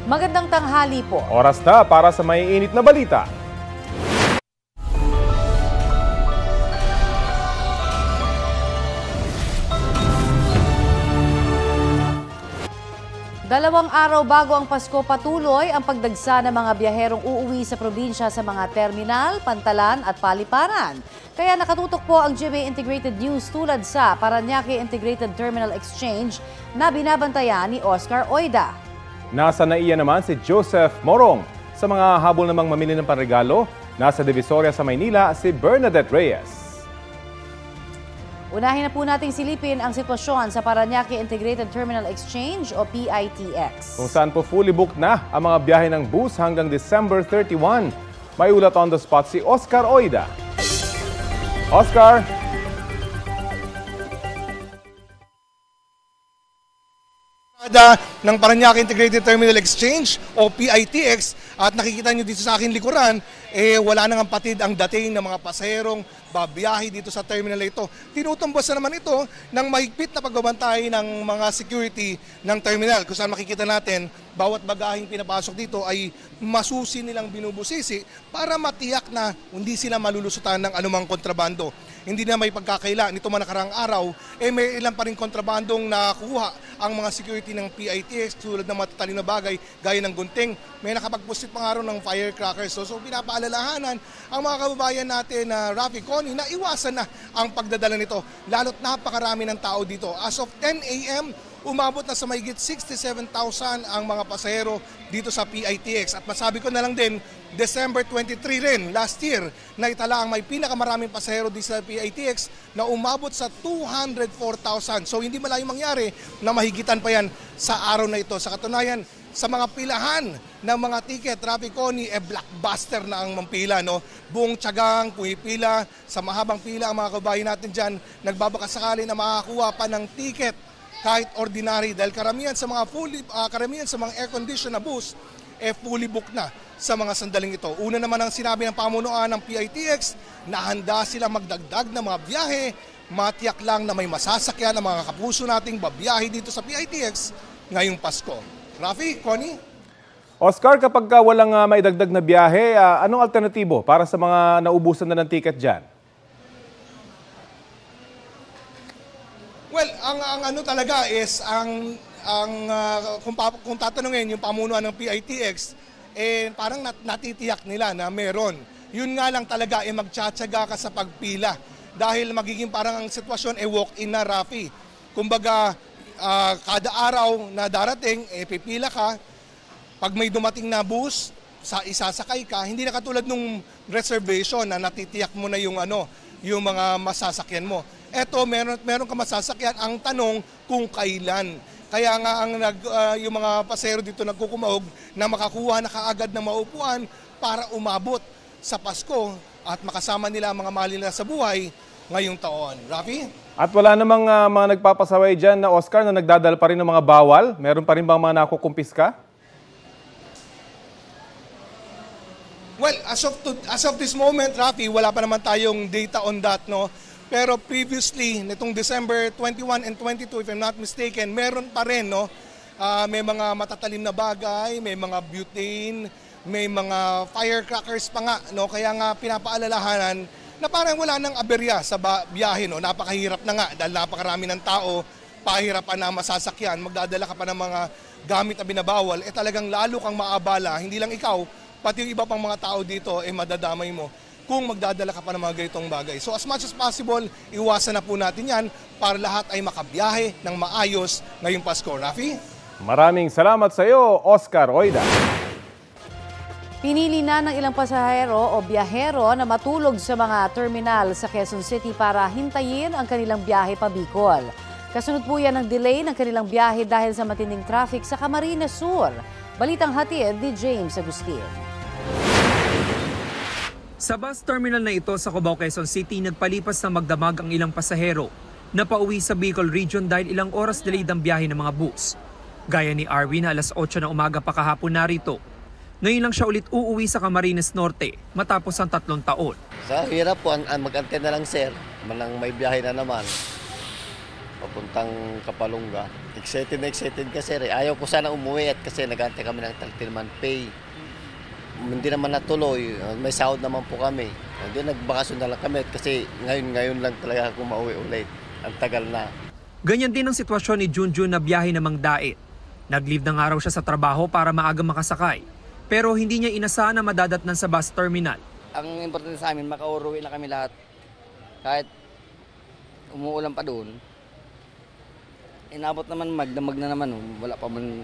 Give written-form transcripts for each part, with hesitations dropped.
Magandang tanghali po. Oras na para sa maiinit na balita. Dalawang araw bago ang Pasko, patuloy ang pagdagsa ng mga biyaherong uuwi sa probinsya sa mga terminal, pantalan at paliparan. Kaya nakatutok po ang GMA Integrated News tulad sa Parañaque Integrated Terminal Exchange na binabantayan ni Oscar Oida. Nasa naiya naman si Joseph Morong. Sa mga habol namang mamili ng panregalo, nasa Divisoria sa Maynila si Bernadette Reyes. Unahin na po nating silipin ang sitwasyon sa Parañaque Integrated Terminal Exchange o PITX. Kung saan po fully booked na ang mga biyahe ng bus hanggang December 31. May ulat on the spot si Oscar Oida. Oscar! Ng Parañaque Integrated Terminal Exchange o PITX at nakikita nyo dito sa aking likuran, wala nang patid ang dating ng mga pasaherong babiyahe dito sa terminal ito. Tinutumbos na naman ito ng mahigpit na pagbabantay ng mga security ng terminal. Kung saan makikita natin, bawat bagaheng pinapasok dito ay masusi nilang binubusisi para matiyak na hindi sila malulusutan ng anumang kontrabando. Hindi na may pagkakaila nito man nakarang araw, may ilan pa rin kontrabandong nakuha ang mga security ng PITX tulad ng matatalino na bagay gaya ng gunting. May nakapagpustit pa nga rin ng firecrackers. So pinapaalalahanan ang mga kababayan natin na Rafi Connie na iwasan na ang pagdadala nito. Lalo't napakarami ng tao dito. As of 10 a.m., umabot na sa mahigit 67,000 ang mga pasahero dito sa PITX. At masabi ko na lang din, December 23 rin, last year, na itala ang may pinakamaraming pasahero dito sa PITX na umabot sa 204,000. So hindi malayong mangyari na mahigitan pa yan sa araw na ito. Sa katunayan, sa mga pilahan ng mga ticket, Rafi Connie, blockbuster na ang mampila. No? Buong tiyagang, pumipila, sa mahabang pila ang mga kabayan natin dyan, nagbabakasakali na makakuha pa ng ticket kahit ordinary dahil karamihan sa mga air condition na bus fully booked na sa mga sandaling ito. Una naman ang sinabi ng pamunuan ng PITX na handa sila magdagdag ng mga biyahe, matiyak lang na may masasakyan ng mga kapuso nating babiyahe dito sa PITX ngayong Pasko. Rafi, Connie? Oscar, kapag walang maidagdag na biyahe, anong alternatibo para sa mga naubusan na ng ticket dyan? Well, ang ano talaga is kung tatanungin yung pamunuan ng PITX, parang natitiyak nila na meron. Yun nga lang talaga magtsatsaga ka sa pagpila dahil magiging parang ang sitwasyon walk-in na, Rafi. Kumbaga, kada araw na darating, pipila ka. Pag may dumating na bus, isasakay ka. Hindi na katulad nung reservation na natitiyak mo na yung mga masasakyan mo. Eto, meron ka masasakyan. Ang tanong kung kailan. Kaya nga yung mga pasahero dito nagkukumahog na makakuha na kaagad ng maupuan para umabot sa Pasko at makasama nila ang mga mahal nila sa buhay ngayong taon. Rafi? At wala namang mga nagpapasaway dyan na Oscar na nagdadala pa rin ng mga bawal? Meron pa rin bang mga nakukumpiska? Well, as of this moment, Rafi, wala pa naman tayong data on that, no? Pero previously, nitong December 21 and 22, if I'm not mistaken, meron pa rin, no? May mga matatalim na bagay, may mga butane, may mga firecrackers pa nga, no? Kaya nga pinapaalalahanan na parang wala nang aberya sa biyahe, no? Napakahirap na nga dahil napakarami ng tao, pahirapan na masasakyan, magdadala ka pa ng mga gamit na binabawal, talagang lalo kang maabala, hindi lang ikaw, pati yung iba pang mga tao dito, madadamay mo kung magdadala ka pa ng mga ganitong bagay. So as much as possible, iwasan na po natin yan para lahat ay makabiyahe ng maayos ngayong Pasko. Rafi? Maraming salamat sa iyo, Oscar Oida. Pinili na ng ilang pasahero o biyahero na matulog sa mga terminal sa Quezon City para hintayin ang kanilang biyahe pa Bicol. Kasunod po yan ng delay ng kanilang biyahe dahil sa matinding traffic sa Camarines Sur. Balitang hatid ni James Agustin. Sa bus terminal na ito sa Cubao, Quezon City, nagpalipas na magdamag ang ilang pasahero na pauwi sa Bicol Region dahil ilang oras delayed ang biyahe ng mga bus. Gaya ni Arwin na alas 8 ng umaga pa kahapon narito. Ngayon lang siya ulit uuwi sa Camarines Norte matapos ang 3 taon. Sa hirap po, mag-antay na lang sir, manang may biyahe na naman. papuntang Kapalungga. Excited na excited kasi ayaw ko sana umuwi at kasi nag-aantay kami ng 13-month pay. Hindi naman natuloy, may sahod naman po kami. Hindi nagbakasyon na lang kami kasi ngayon lang talaga ako mauwi ulit. Ang tagal na. Ganyan din ang sitwasyon ni Junjun na biyahe ng Mangdait. Nag-leave na nga raw siya sa trabaho para maaga makasakay. Pero hindi niya inasahan na madadatnan sa bus terminal. Ang importante sa amin, makauwi na kami lahat. Kahit umuulan pa doon, inabot naman magdamag na naman, wala pa man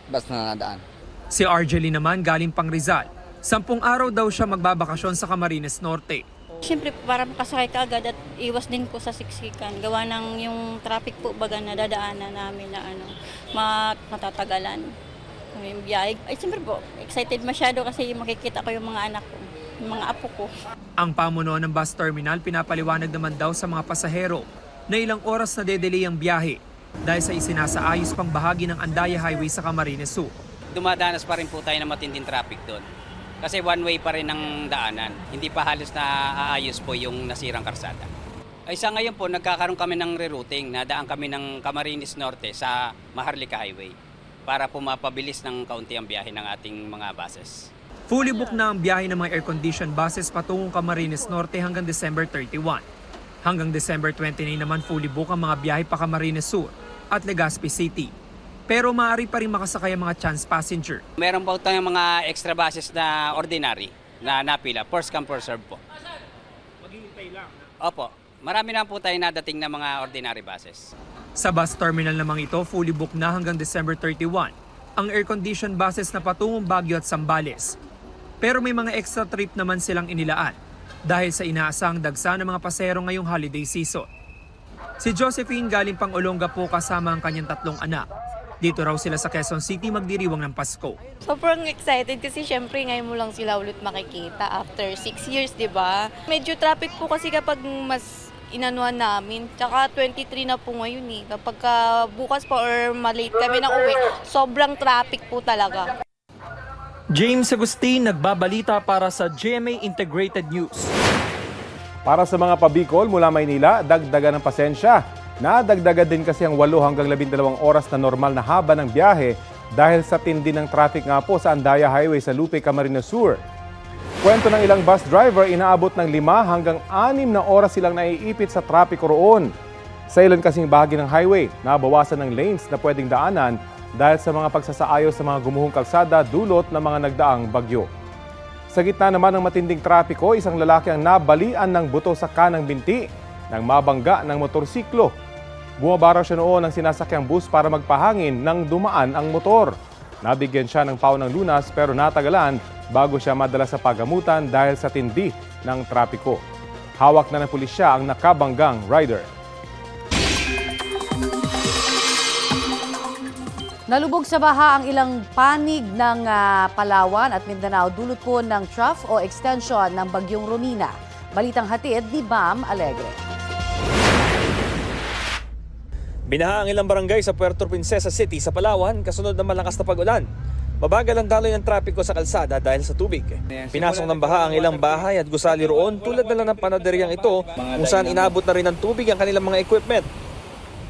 bus na nadaan. Si Argely naman galing pang Rizal. 10 araw daw siya magbabakasyon sa Camarines Norte. Siyempre para makasakay ka agad at iwas din po sa siksikan. Gawa ng yung traffic po baga na dadaanan namin na matatagalan. Yung biyahe. Ay siyempre po, excited masyado kasi makikita ko yung mga anak ko, yung mga apo ko. Ang pamunuan ng bus terminal pinapaliwanag naman daw sa mga pasahero na ilang oras na dedelay ang biyahe dahil sa isinasaayos pang bahagi ng Andaya Highway sa Camarines Sur. Dumadanas pa rin po tayo ng matinding traffic doon. Kasi one way pa rin ang daanan. Hindi pa halos na aayos po yung nasirang karsada. Ay sa ngayon po, nagkakaroon kami ng rerouting. Nadaan kami ng Camarines Norte sa Maharlika Highway para po mapabilis ng kaunti ang biyahe ng ating mga buses. Fully booked na ang biyahe ng mga air-conditioned buses patungong Camarines Norte hanggang December 31. Hanggang December 29 naman fully booked ang mga biyahe pa Camarines Sur at Legazpi City. Pero maaari pa rin makasakay ang mga chance passenger. Meron po tayong mga extra buses na ordinary na napila. First come, first serve po. Maghihintay lang? Opo. Marami na po tayo nadating na mga ordinary buses. Sa bus terminal namang ito, fully booked na hanggang December 31 ang air-conditioned buses na patungong Baguio at Zambales. Pero may mga extra trip naman silang inilaan dahil sa inaasang dagsa ng mga pasahero ngayong holiday season. Si Josephine galing pang Olonga po kasama ang kanyang 3 anak. Dito raw sila sa Quezon City magdiriwang ng Pasko. Sobrang excited kasi syempre ngayon mo lang sila ulit makikita after 6 years, di ba? Medyo traffic po kasi kapag mas inanuan namin. Tsaka 23 na po ngayon eh. Kapag bukas pa or malate kami na uwi, sobrang traffic po talaga. James Agustin, nagbabalita para sa GMA Integrated News. Para sa mga pabikol mula Maynila, dagdagan ng pasensya. Nadagdagan din kasi ang 8 hanggang 12 oras na normal na haba ng biyahe dahil sa tindi ng traffic nga po sa Andaya Highway sa Lupe, Camarines Sur. Kwento ng ilang bus driver, inaabot ng 5 hanggang 6 na oras silang naiipit sa trapiko roon. Sa ilan kasing bahagi ng highway, nabawasan ng lanes na pwedeng daanan dahil sa mga pagsasaayos sa mga gumuhong kalsada dulot ng mga nagdaang bagyo. Sa gitna naman ng matinding trapiko, isang lalaki ang nabalian ng buto sa kanang binti nang mabangga ng motorsiklo. Bumaba raw siya noon ng sinasakyang bus para magpahangin nang dumaan ang motor. Nabigyan siya ng paunang lunas pero natagalan bago siya madala sa pagamutan dahil sa tindi ng trapiko. Hawak na ng pulisya ang nakabanggang rider. Nalubog sa baha ang ilang panig ng Palawan at Mindanao dulot po ng trough o extension ng Bagyong Romina. Balitang hatid ni Bam Alegre. Binaha ang ilang barangay sa Puerto Princesa City sa Palawan kasunod ng malakas na pag-ulan. Mabagal ang daloy ng trapiko sa kalsada dahil sa tubig. Pinasok ng baha ang ilang bahay at gusali roon tulad na lang ng panaderyang ito kung saan inabot na rin ng tubig ang kanilang mga equipment.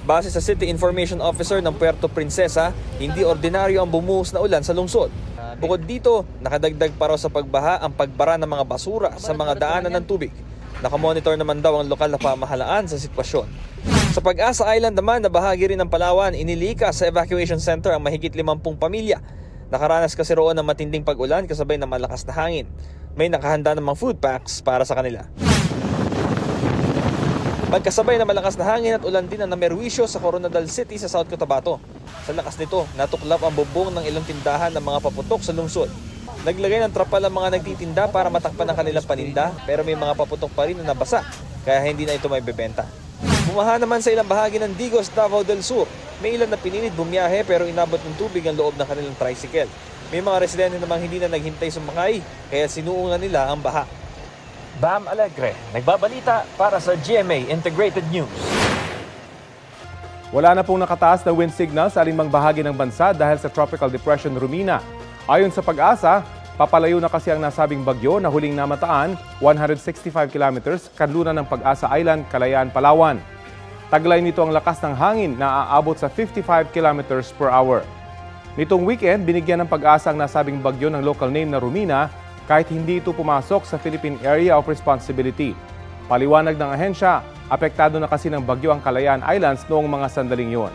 Base sa City Information Officer ng Puerto Princesa, hindi ordinaryo ang bumuhos na ulan sa lungsod. Bukod dito, nakadagdag pa raw sa pagbaha ang pagbara ng mga basura sa mga daanan ng tubig. Nakamonitor naman daw ang lokal na pamahalaan sa sitwasyon. Sa Pag-asa Island naman na bahagi rin ng Palawan, inilikas sa evacuation center ang mahigit 50 pamilya. Nakaranas kasi roon ng matinding pag-ulan kasabay ng malakas na hangin. May nakahanda namang food packs para sa kanila. Magkasabay na malakas na hangin at ulan din ang namerwisyo sa Coronadal City sa South Cotabato. Sa lakas nito, natuklap ang bubong ng ilang tindahan ng mga paputok sa lungsod. Naglagay ng trapal ang mga nagtitinda para matakpan ang kanilang paninda pero may mga paputok pa rin na nabasa kaya hindi na ito may bebenta. Bumaha naman sa ilang bahagi ng Digos, Davao del Sur. May ilan na pinilit bumiyahe pero inabot ng tubig ang loob ng kanilang tricycle. May mga residente namang hindi na naghintay sumakay kaya sinuungan nila ang baha. Bam Alegre, nagbabalita para sa GMA Integrated News. Wala na pong nakataas na wind signal sa alinmang bahagi ng bansa dahil sa Tropical Depression Romina. Ayon sa Pag-asa, papalayo na kasi ang nasabing bagyo na huling namataan 165 kilometers kanluran ng Pag-asa Island, Kalayaan, Palawan. Taglay nito ang lakas ng hangin na aabot sa 55 kilometers per hour. Nitong weekend, binigyan ng pag-asa ang nasabing bagyo ng local name na Rumina kahit hindi ito pumasok sa Philippine Area of Responsibility. Paliwanag ng ahensya, apektado na kasi ng bagyo ang Kalayaan Islands noong mga sandaling yun.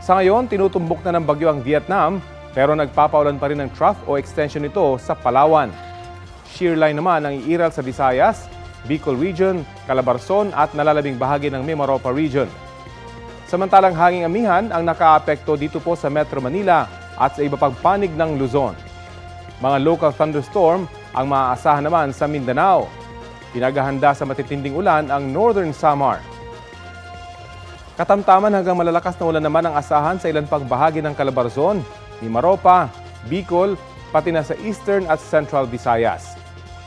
Sa ngayon, tinutumbok na ng bagyo ang Vietnam pero nagpapaulan pa rin ng trough o extension nito sa Palawan. Shear line naman ang iiral sa Visayas, Bicol Region, Calabarzon at nalalabing bahagi ng Mimaropa Region. Samantalang hanging amihan ang nakaapekto dito po sa Metro Manila at sa iba pang panig ng Luzon. Mga local thunderstorm ang maaasahan naman sa Mindanao. Pinaghahanda sa matitinding ulan ang Northern Samar. Katamtaman hanggang malalakas na ulan naman ang asahan sa ilan pang bahagi ng Calabarzon, Mimaropa, Bicol, pati na sa Eastern at Central Visayas.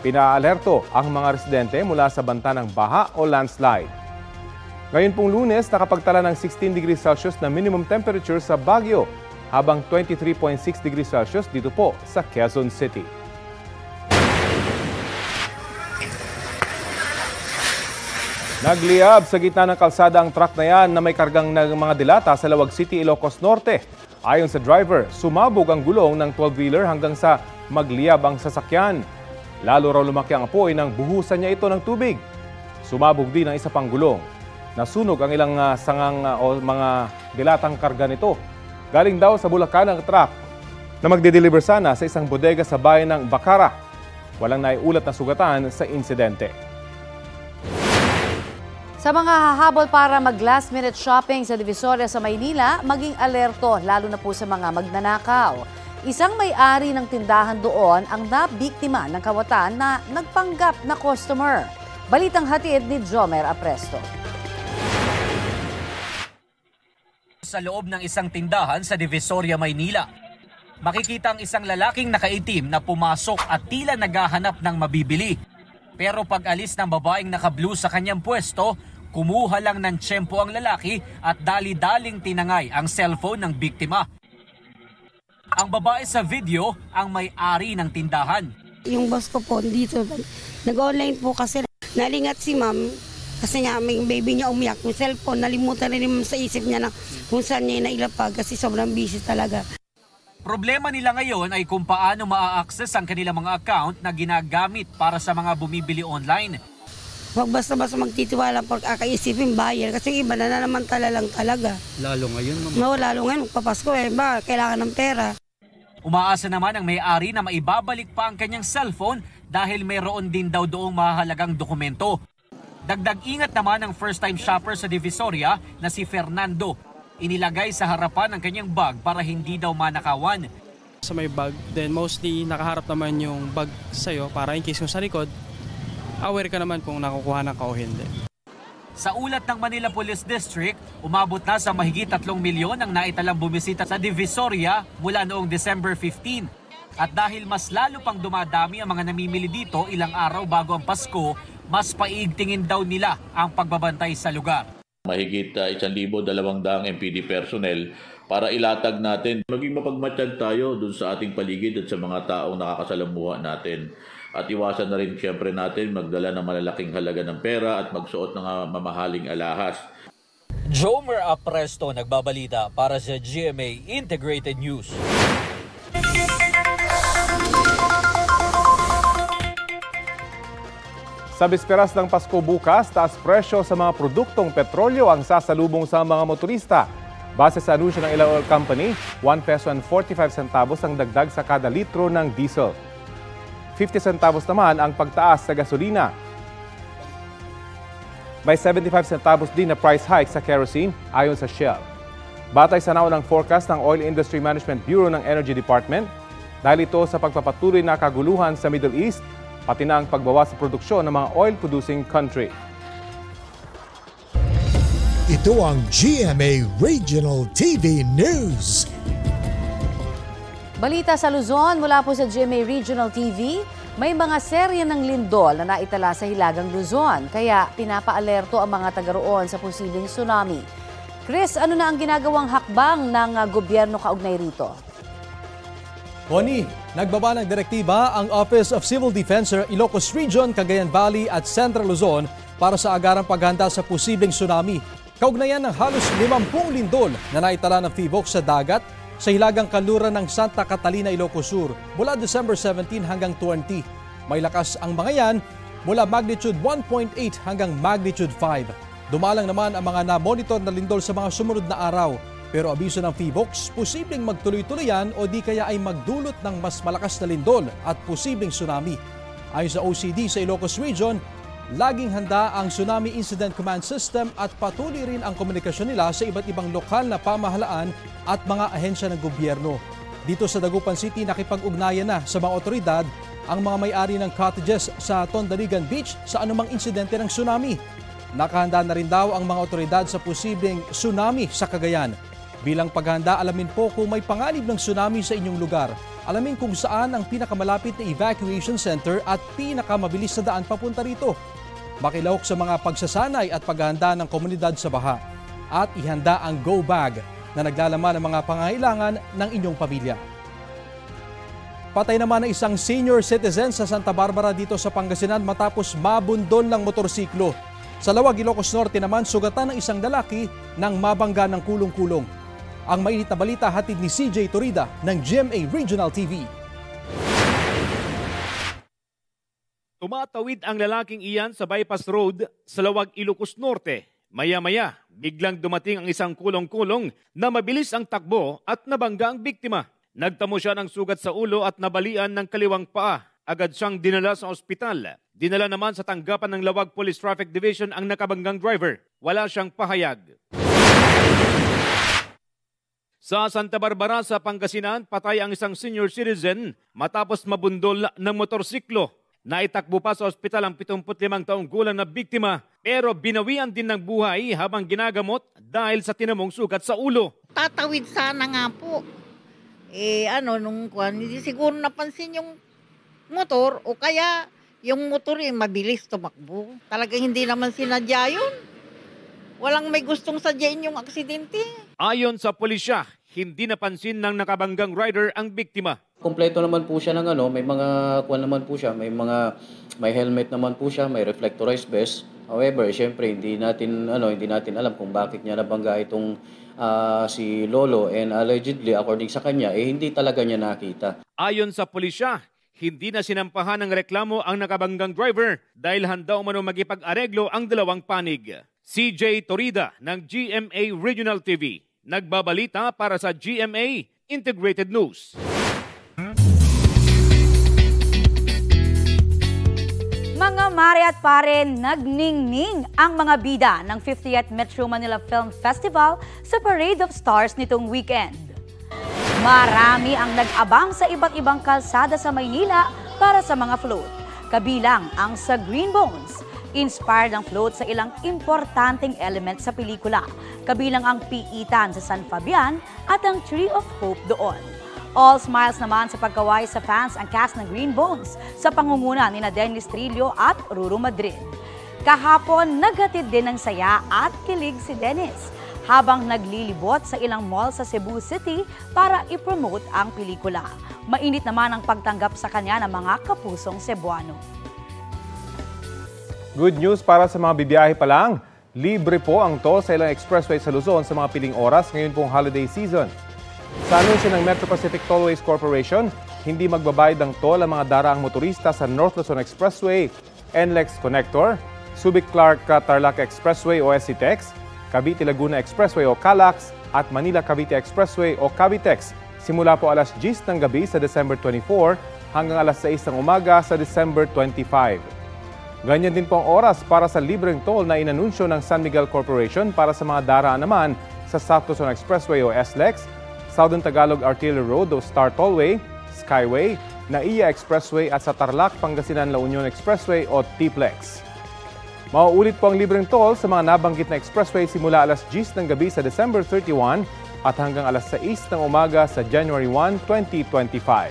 Pinaalerto ang mga residente mula sa banta ng baha o landslide. Ngayon pong Lunes, nakapagtala ng 16 degrees Celsius na minimum temperature sa Baguio, habang 23.6 degrees Celsius dito po sa Quezon City. Nagliyab sa gitna ng kalsada ang truck na yan na may kargang ng mga dilata sa Lawag City, Ilocos Norte. Ayon sa driver, sumabog ang gulong ng 12-wheeler hanggang sa magliyab ang sasakyan. Lalo raw lumaki ang apoy nang buhusan niya ito ng tubig. Sumabog din ang isa pang gulong. Nasunog ang ilang o mga dilatang karga nito. Galing daw sa Bulacan ang truck na magde-deliver sana sa isang bodega sa bayan ng Bacara. Walang naiulat na sugatan sa insidente. Sa mga hahabol para mag-last-minute shopping sa Divisoria sa Maynila, maging alerto lalo na po sa mga magnanakaw. Isang may-ari ng tindahan doon ang nabiktima ng kawatan na nagpanggap na customer. Balitang hatid ni Jomer Apresto. Sa loob ng isang tindahan sa Divisoria, Maynila, makikita ang isang lalaking nakaitim na pumasok at tila naghahanap ng mabibili. Pero pag alis ng babaeng naka-blue sa kanyang pwesto, kumuha lang ng tiyempo ang lalaki at dali-daling tinangay ang cellphone ng biktima. Ang babae sa video ang may-ari ng tindahan. Yung boss ko po dito, nag-online po kasi nalingat si ma'am kasi nga may baby niya umiyak. Yung cellphone, nalimutan rin sa isip niya na kung saan niya nailapag kasi sobrang busy talaga. Problema nila ngayon ay kung paano maa-access ang kanilang mga account na ginagamit para sa mga bumibili online. Huwag basta-basta magtitiwala pag akaisipin buyer kasi iba na naman lang talaga. Lalo ngayon, ma'am. No, lalo ngayon, magpapasko kailangan ng pera. Umaasa naman ang may-ari na maibabalik pa ang kanyang cellphone dahil mayroon din daw doong mahalagang dokumento. Dagdag ingat naman ang first-time shopper sa Divisoria na si Fernando. Inilagay sa harapan ang kanyang bag para hindi daw manakawan. Sa may bag, then mostly nakaharap naman yung bag sa'yo para in case yung sa likod, aware ka naman kung nakukuha ng ka o hindi. Sa ulat ng Manila Police District, umabot na sa mahigit 3 milyon ang naitalang bumisita sa Divisoria mula noong December 15. At dahil mas lalo pang dumadami ang mga namimili dito ilang araw bago ang Pasko, mas paigtingin daw nila ang pagbabantay sa lugar. Mahigit 1,200 MPD personnel para ilatag natin. Maging mapagmatsyag tayo dun sa ating paligid at sa mga taong nakakasalamuha natin. At iwasan na rin siyempre natin magdala ng malalaking halaga ng pera at magsuot ng mamahaling alahas. Jomer Apresto nagbabalita para sa GMA Integrated News. Sa bisperas ng Pasko bukas, taas presyo sa mga produktong petrolyo ang sasalubong sa mga motorista. Base sa anunsyo ng ilang oil company, 1 peso and 45 centavos ang dagdag sa kada litro ng diesel. 50 centavos naman ang pagtaas sa gasolina. May 75 centavos din na price hike sa kerosene ayon sa Shell. Batay sa naunang forecast ng Oil Industry Management Bureau ng Energy Department, dahil ito sa pagpapatuloy na kaguluhan sa Middle East, pati na ang pagbawas sa produksyon ng mga oil-producing country. Ito ang GMA Regional TV News. Balita sa Luzon mula po sa GMA Regional TV, may mga serye ng lindol na naitala sa Hilagang Luzon, kaya pinapaalerto ang mga taga roon sa posibleng tsunami. Chris, ano na ang ginagawang hakbang ng gobyerno kaugnay rito? Connie, nagbaba ng direktiba ang Office of Civil Defense Ilocos Region, Cagayan Valley at Central Luzon para sa agarang paghanda sa posibleng tsunami. Kaugnayan ng halos 50 lindol na naitala ng PHIVOLCS sa dagat sa hilagang kanluran ng Santa Catalina, Ilocos Sur mula December 17 hanggang 20. May lakas ang mga yan mula magnitude 1.8 hanggang magnitude 5. Dumalang naman ang mga na-monitor na lindol sa mga sumunod na araw. Pero abiso ng PHIVOLCS, posibleng magtuloy-tuloyan o di kaya ay magdulot ng mas malakas na lindol at posibleng tsunami. Ayon sa OCD sa Ilocos Region, laging handa ang Tsunami Incident Command System at patuloy rin ang komunikasyon nila sa iba't ibang lokal na pamahalaan at mga ahensya ng gobyerno. Dito sa Dagupan City, nakipag-ugnayan na sa mga otoridad ang mga may-ari ng cottages sa Tondaligan Beach sa anumang insidente ng tsunami. Nakahanda na rin daw ang mga otoridad sa posibleng tsunami sa Cagayan. Bilang paghanda, alamin po kung may panganib ng tsunami sa inyong lugar. Alamin kung saan ang pinakamalapit na evacuation center at pinakamabilis na daan papunta rito. Makilahok sa mga pagsasanay at paghahanda ng komunidad sa baha. At ihanda ang Go Bag na naglalaman ng mga pangangailangan ng inyong pamilya. Patay naman ang isang senior citizen sa Santa Barbara dito sa Pangasinan matapos mabundol ng motorsiklo. Sa Lawag, Ilocos Norte naman, sugatan ng isang lalaki nang mabangga ng kulong-kulong. Ang mainit na balita hatid ni CJ Torida ng GMA Regional TV. Tumatawid ang lalaking iyan sa bypass road sa Lawag, Ilocos Norte. Maya-maya, biglang dumating ang isang kulong-kulong na mabilis ang takbo at nabangga ang biktima. Nagtamo siya ng sugat sa ulo at nabalian ng kaliwang paa. Agad siyang dinala sa ospital. Dinala naman sa tanggapan ng Lawag Police Traffic Division ang nakabanggang driver. Wala siyang pahayag. Sa Santa Barbara sa Pangasinan, patay ang isang senior citizen matapos mabundol ng motorsiklo. Naitakbo pa sa ospital ang 75 taong gulang na biktima pero binawian din ng buhay habang ginagamot dahil sa tinamong sugat sa ulo. Tatawid sana nga po. Hindi siguro napansin yung motor o kaya yung motor mabilis tumakbo. Talagang hindi naman sinadya yun. Walang may gustong sadyain yung aksidente. Ayon sa pulisya, hindi napansin ng nakabanggang rider ang biktima. Kompleto naman po siya ng may mga kuwan naman po siya, may helmet naman po siya, may reflectorized vest. However, syempre hindi natin alam kung bakit niya nabangga itong si Lolo and allegedly according sa kanya hindi talaga niya nakita. Ayon sa pulisya, hindi na sinampahan ng reklamo ang nakabanggang driver dahil handa umano magipag-areglo ang dalawang panig. CJ Torida ng GMA Regional TV, nagbabalita para sa GMA Integrated News. Mga mare at pare, nagningning ang mga bida ng 50th Metro Manila Film Festival sa Parade of Stars nitong weekend. Marami ang nag-abang sa iba't ibang kalsada sa Maynila para sa mga float. Kabilang ang sa Green Bones. Inspired ang float sa ilang importanteng element sa pelikula. Kabilang ang piitan sa San Fabian at ang Tree of Hope doon. All smiles naman sa pagkaway sa fans ang cast ng Green Bones sa pangunguna ni Dennis Trillo at Ruru Madrid. Kahapon, naghatid din ng saya at kilig si Dennis habang naglilibot sa ilang mall sa Cebu City para ipromote ang pelikula. Mainit naman ang pagtanggap sa kanya ng mga kapusong Cebuano. Good news para sa mga bibiyahe pa lang. Libre po ang toll sa ilang expressway sa Luzon sa mga piling oras ngayon pong holiday season. Sa anunsyo ng Metro Pacific Tollways Corporation, hindi magbabayad ng toll ang mga daraang motorista sa North Luzon Expressway, NLEX Connector, Subic-Clark-Tarlac Expressway o SCTEX, Cavite-Laguna Expressway o CALAX at Manila-Cavite Expressway o Cavitex simula po alas 10 ng gabi sa December 24 hanggang alas 6 ng umaga sa December 25. Ganyan din po ang oras para sa libreng toll na inanunsyo ng San Miguel Corporation para sa mga daraan naman sa South Luzon Expressway o SLEX, Southern Tagalog Artillery Road o Star Tollway, Skyway, NAIA Expressway at sa Tarlac, Pangasinan, La Union Expressway o TPLEX. Mauulit po ang libreng toll sa mga nabanggit na expressway simula alas 10 ng gabi sa December 31 at hanggang alas 6 ng umaga sa January 1, 2025.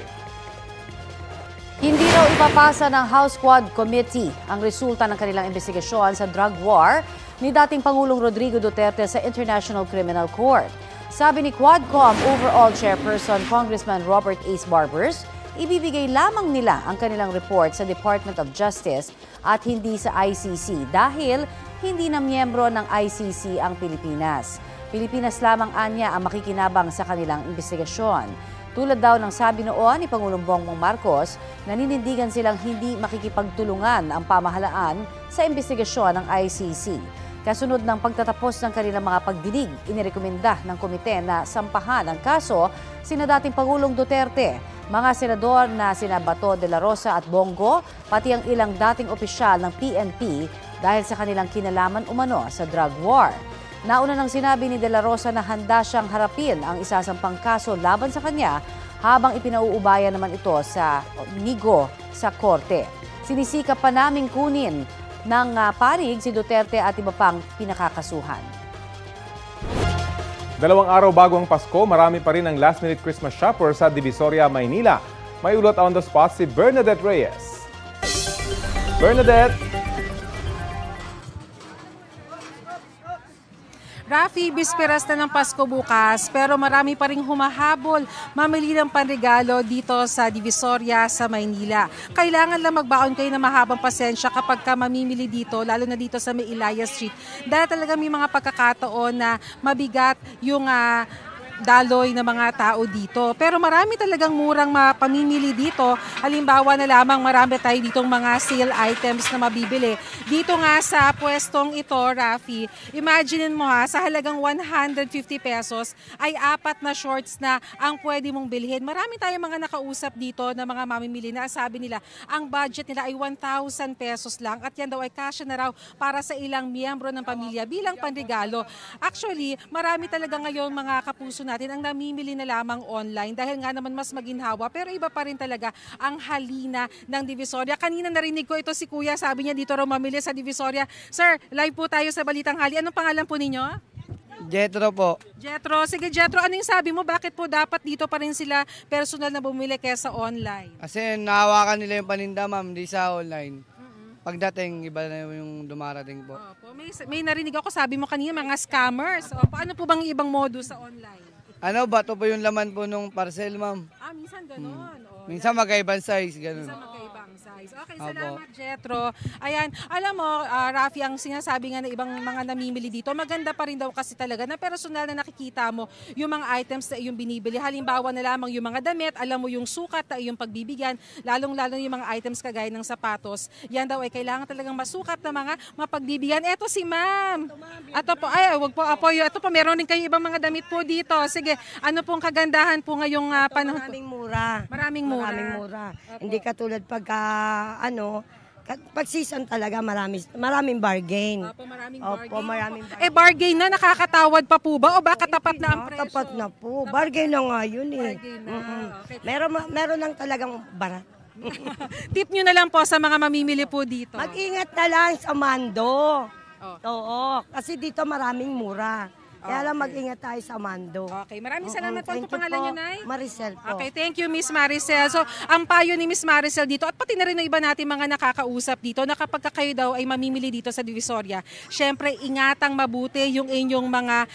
Hindi raw ipapasa ng House Quad Committee ang resulta ng kanilang investigasyon sa drug war ni dating Pangulong Rodrigo Duterte sa International Criminal Court. Sabi ni Quadcom Overall Chairperson Congressman Robert Ace Barbers, ibibigay lamang nila ang kanilang report sa Department of Justice at hindi sa ICC dahil hindi na miyembro ng ICC ang Pilipinas. Pilipinas lamang anya ang makikinabang sa kanilang investigasyon. Tulad daw ng sabi noon ni Pangulong Bongbong Marcos, naninindigan silang hindi makikipagtulungan ang pamahalaan sa investigasyon ng ICC. Kasunod ng pagtatapos ng kanilang mga pagdinig, inirekomenda ng komite na sampahan ang kaso sina dating Pangulong Duterte, mga senador na sina Bato de la Rosa at Bongo, pati ang ilang dating opisyal ng PNP dahil sa kanilang kinalaman umano sa drug war. Nauna nang sinabi ni De La Rosa na handa siyang harapin ang isasampang kaso laban sa kanya habang ipinauubayan naman ito sa Nigo sa korte. Sinisikap pa naming kunin ng panig si Duterte at iba pang pinakakasuhan. 2 araw bago ang Pasko, marami pa rin ang last-minute Christmas shopper sa Divisoria, Maynila. May ulot on the spot si Bernadette Reyes. Bernadette! Rafi, bisperas na ng Pasko bukas pero marami pa ring humahabol mamili ng panregalo dito sa Divisoria sa Maynila. Kailangan lang magbaon kayo ng mahabang pasensya kapag ka mamimili dito, lalo na dito sa May Ilaya Street. Dahil talaga may mga pagkakataon na mabigat yung daloy ng mga tao dito. Pero marami talagang murang mapamimili dito. Halimbawa na lamang marami tayo ditong mga sale items na mabibili. Dito nga sa pwestong ito, Rafi, imagine mo sa halagang 150 pesos ay 4 na shorts na ang pwede mong bilhin. Marami tayong mga nakausap dito na mga mamimili na sabi nila ang budget nila ay 1,000 pesos lang at yan daw ay kasya na raw para sa ilang miyembro ng pamilya bilang panregalo. Actually, marami talaga ngayon mga kapuso natin ang namimili na lamang online dahil nga naman mas maginhawa pero iba pa rin talaga ang halina ng Divisoria. Kanina narinig ko ito si Kuya, sabi niya dito raw mamili sa Divisoria. Sir, live po tayo sa Balitang Hali. Anong pangalan po ninyo? Jetro po. Jetro. Sige Jetro, ano yung sabi mo? Bakit po dapat dito pa rin sila personal na bumili kaysa online? Kasi nahawakan nila yung paninda, ma'am, di sa online. Pagdating, iba na yung dumarating po. Opo. May narinig ako, sabi mo kanina, mga scammers. Opo, ano po bang ibang modo sa online? Bato po yung laman po nung parcel, ma'am. Minsan gano'n. Minsan magkaibang size, gano'n. Minsan magkaibang size. Okay, salamat Jetro. Ayan, alam mo, Rafi, ang sinasabi nga na ibang mga namimili dito, maganda pa rin daw kasi talaga na personal na nakikita mo yung mga items na iyong binibili. Halimbawa na lamang yung mga damit, alam mo yung sukat na iyong pagbibigyan, lalong-lalo yung mga items kagaya ng sapatos. Yan daw ay kailangan talagang masukat na mga mapagbibigyan. Eto si ma'am. Ito po, wag po apoyo. Ito po, meron din kayo ibang mga damit po dito. Sige, ano pong kagandahan po ngayong panahon? Maraming mura. Maraming mura. Hindi katulad pagka pag season talaga maraming bargain. Maraming bargain. Bargain na, nakakatawad pa po ba o baka tapat na ang presyo? Tapat na po. Bargain na nga yun eh. Okay. Meron lang talagang barat. Tip nyo na lang po sa mga mamimili po dito. Mag-ingat na lang sa Mando. Oo, kasi dito maraming mura. Kaya lang mag-ingat tayo sa Mando. Okay, maraming salamat po. Ano pangalan niyo, Nay? Maricel po. Okay, thank you, Miss Maricel. So, ang payo ni Miss Maricel dito, at pati na rin ng iba natin mga nakakausap dito, na kapag kayo daw ay mamimili dito sa Divisoria, syempre, ingatang mabuti yung inyong mga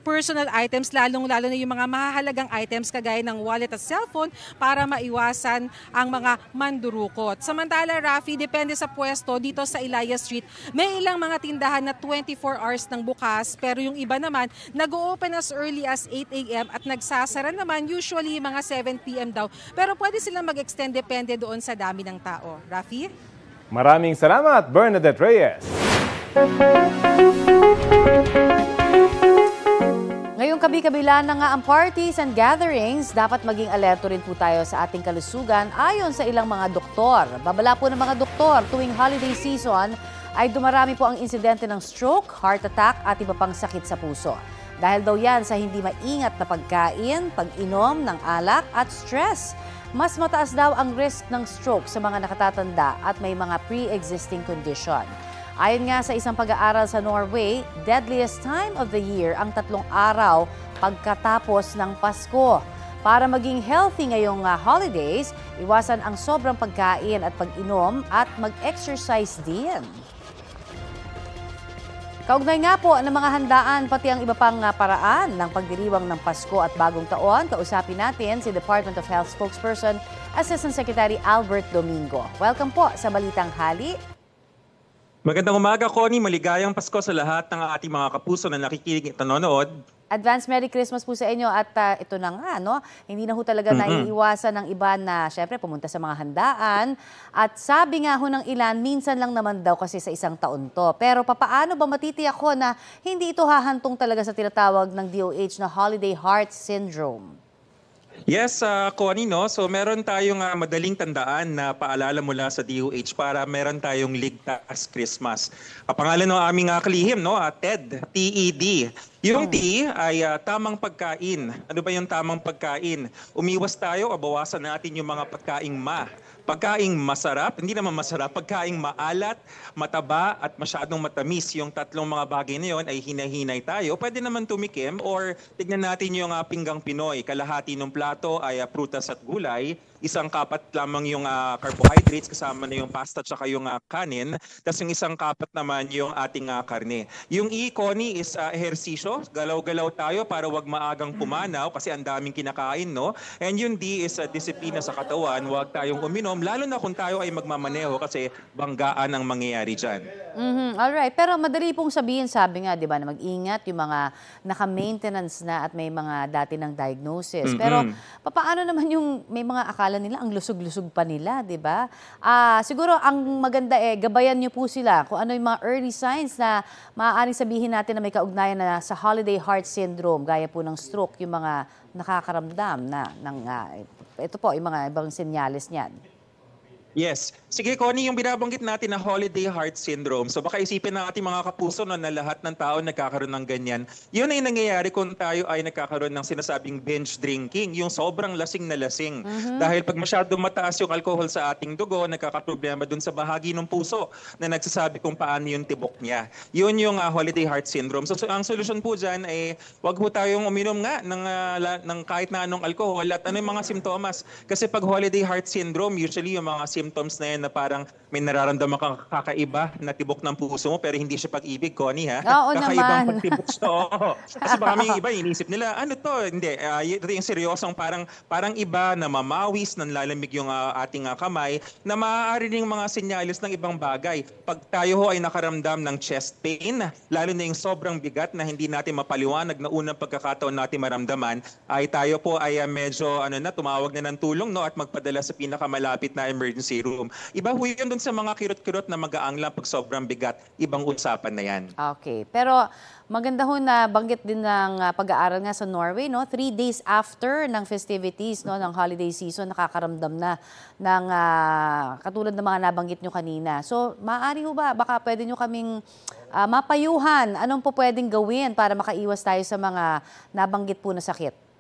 personal items, lalong-lalo na yung mga mahahalagang items kagaya ng wallet at cellphone para maiwasan ang mga mandurukot. Samantala, Rafi, depende sa pwesto dito sa Ilaya Street, may ilang mga tindahan na 24 hours ng bukas, pero yung iba naman, nag-o-open as early as 8 a.m. at nagsasara naman usually mga 7 p.m. daw. Pero pwede silang mag-extend depende doon sa dami ng tao. Rafi? Maraming salamat, Bernadette Reyes. Ngayong kabi-kabila na nga ang parties and gatherings, dapat maging alerto rin po tayo sa ating kalusugan ayon sa ilang mga doktor. Babala po ng mga doktor tuwing holiday season ay dumarami po ang insidente ng stroke, heart attack at iba pang sakit sa puso. Dahil daw yan sa hindi maingat na pagkain, pag-inom ng alak at stress. Mas mataas daw ang risk ng stroke sa mga nakatatanda at may mga pre-existing condition. Ayon nga sa isang pag-aaral sa Norway, deadliest time of the year ang 3 araw pagkatapos ng Pasko. Para maging healthy ngayong holidays, iwasan ang sobrang pagkain at pag-inom at mag-exercise din. Kaugnay nga po ng mga handaan pati ang iba pang paraan ng pagdiriwang ng Pasko at Bagong Taon, kausapin natin si Department of Health Spokesperson, Assistant Secretary Albert Domingo. Welcome po sa Balitang Hali. Magandang umaga, Connie. Maligayang Pasko sa lahat ng ating mga kapuso na nakikinig at nanonood. Advance Merry Christmas po sa inyo at ito na nga, no? Hindi na ho talaga naiiwasan ng iba na syempre pumunta sa mga handaan. At sabi nga ho ng ilan, minsan lang naman daw kasi sa isang taon to. Pero papaano ba matitiyak ko na hindi ito hahantong talaga sa tinatawag ng DOH na Holiday Heart Syndrome? Yes, Connie, no? So meron tayong madaling tandaan na paalala mula sa DOH para meron tayong Ligtas Christmas. Pangalan ng aming kalihim, no? TED, T-E-D. Yung T ay tamang pagkain. Ano ba yung tamang pagkain? Umiwas tayo o bawasan natin yung mga pagkaing Pagkaing masarap, hindi naman masarap, pagkaing maalat, mataba at masyadong matamis. Yung tatlong mga bagay na yun ay hinahinay tayo. Pwede naman tumikim or tignan natin yung pinggang Pinoy. Kalahati ng plato ay prutas at gulay. Isang kapat lamang yung carbohydrates, kasama na yung pasta at yung kanin. Tapos yung isang kapat naman yung ating karne. Yung E, Connie, is ehersisyo. Galaw-galaw tayo para wag maagang pumanaw kasi ang daming kinakain, no? And yung D is disiplina sa katawan. Wag tayong uminom, lalo na kung tayo ay magmamaneho kasi banggaan ang mangyayari dyan. Alright, pero madali pong sabihin, sabi nga, di ba, na mag-ingat yung mga naka-maintenance na at may mga dati ng diagnosis. Pero paano naman yung may mga akala nila, ang lusog-lusog pa nila, di ba? Siguro ang maganda gabayan niyo po sila kung ano yung mga early signs na maaaring sabihin natin na may kaugnayan na sa Holiday Heart Syndrome, gaya po ng stroke, yung mga nakakaramdam na ng ito po, yung mga ibang senyales niyan. Yes. Sige, Connie, yung binabanggit natin na Holiday Heart Syndrome. So baka isipin ng ating mga kapuso na lahat ng tao nagkakaroon ng ganyan. Yun ay nangyayari kung tayo ay nagkakaroon ng sinasabing binge drinking, yung sobrang lasing na lasing. Dahil pag masyado mataas yung alcohol sa ating dugo, nagkakaproblema dun sa bahagi ng puso na nagsasabi kung paano yung tibok niya. Yun yung Holiday Heart Syndrome. So ang solusyon po dyan ay wag po tayong uminom nga ng kahit na anong alcohol at ano yung mga simptomas. Kasi pag Holiday Heart Syndrome, usually yung mga symptoms na yan na parang may nararamdaman kang kakaiba na tibok ng puso mo pero hindi siya pag-ibig, Connie, ha? Oo Kakaibang naman. pagtibok siya. Kasi baka may iba, inisip nila, ano to? Hindi, ito yung seryosong parang iba na mamawis, nanlalamig yung ating kamay, na maaari ring mga senyalis ng ibang bagay. Pag tayo ho ay nakaramdam ng chest pain, lalo na yung sobrang bigat na hindi natin mapaliwanag na unang pagkakataon natin maramdaman, ay tayo po ay medyo tumawag na ng tulong, no, at magpadala sa pinakamalapit na emergency room. Iba ho yun dun sa mga kirot-kirot na mag-aang lang pag sobrang bigat. Ibang usapan na yan. Okay. Pero maganda ho na banggit din ng pag-aaral nga sa Norway, no? 3 days after ng festivities, no, ng holiday season, nakakaramdam na ng katulad ng mga nabanggit nyo kanina. So, maaari ho ba? Baka pwede nyo kaming mapayuhan. Anong po pwedeng gawin para makaiwas tayo sa mga nabanggit po na sakit?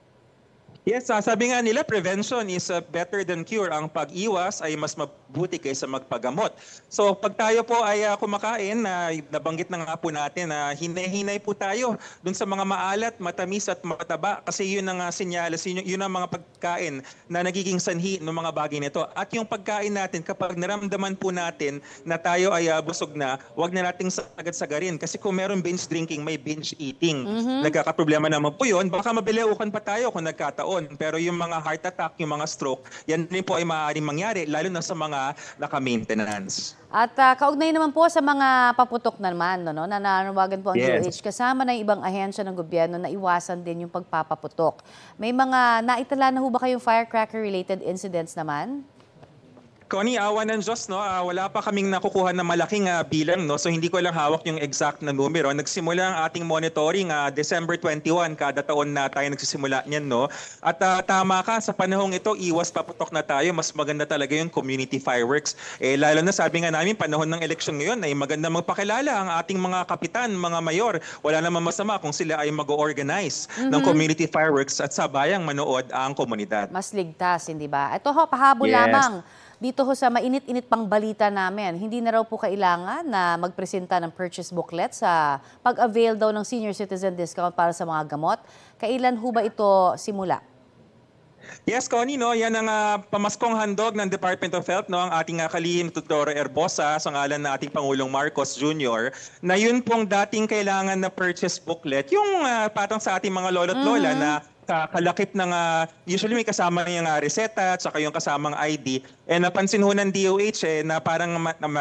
Yes, sabi nga nila, prevention is better than cure. Ang pag-iwas ay mas mabuti kaysa magpagamot. So pag tayo po ay kumakain, nabanggit na nga po natin na hinay-hinay po tayo dun sa mga maalat, matamis at mataba kasi yun ang senyales, yun ang mga pagkain na nagiging sanhi ng mga bagay nito. At yung pagkain natin, kapag naramdaman po natin na tayo ay busog na, wag na nating sagad-sagarin. Kasi kung meron binge drinking, may binge eating. Nagkakaproblema naman po yun. Baka mabiliukan pa tayo kung nagkataon. Pero yung mga heart attack, yung mga stroke, yan din po ay maaaring mangyari, lalo na sa mga naka-maintenance. At kaugnay naman po sa mga paputok naman, no, na nanawagan po ang DOH, kasama na yung ibang ahensya ng gobyerno na iwasan din yung pagpapaputok. May mga naitala na ho ba kayong firecracker-related incidents naman? Connie, awa ng Diyos, no? Wala pa kaming nakukuha na malaking bilang, no? So hindi ko lang hawak yung exact na numero. Nagsimula ang ating monitoring December 21, kada taon na tayo nagsisimula niyan, no? At tama ka, sa panahong ito, iwas paputok na tayo. Mas maganda talaga yung community fireworks. Lalo na sabi nga namin, panahon ng eleksyon ngayon, ay maganda magpakilala ang ating mga kapitan, mga mayor. Wala namang masama kung sila ay mag-organize ng community fireworks at sabayang manood ang komunidad. Mas ligtas, hindi ba? Ito ho, pahabol lamang. Dito ho sa mainit-init pang balita namin, hindi na raw po kailangan na magpresenta ng purchase booklet sa pag-avail daw ng senior citizen discount para sa mga gamot. Kailan ho ba ito simula? Yes, Connie, no, yan ang pamaskong handog ng Department of Health, no, ang ating kalihim Dr. Erbosa sa ngalan na ating Pangulong Marcos Jr. na yun pong dating kailangan na purchase booklet, yung patang sa ating mga lolo't lola na kalakip ng, usually may kasama yung reseta at saka yung kasamang ID. Napansin ho ng DOH na parang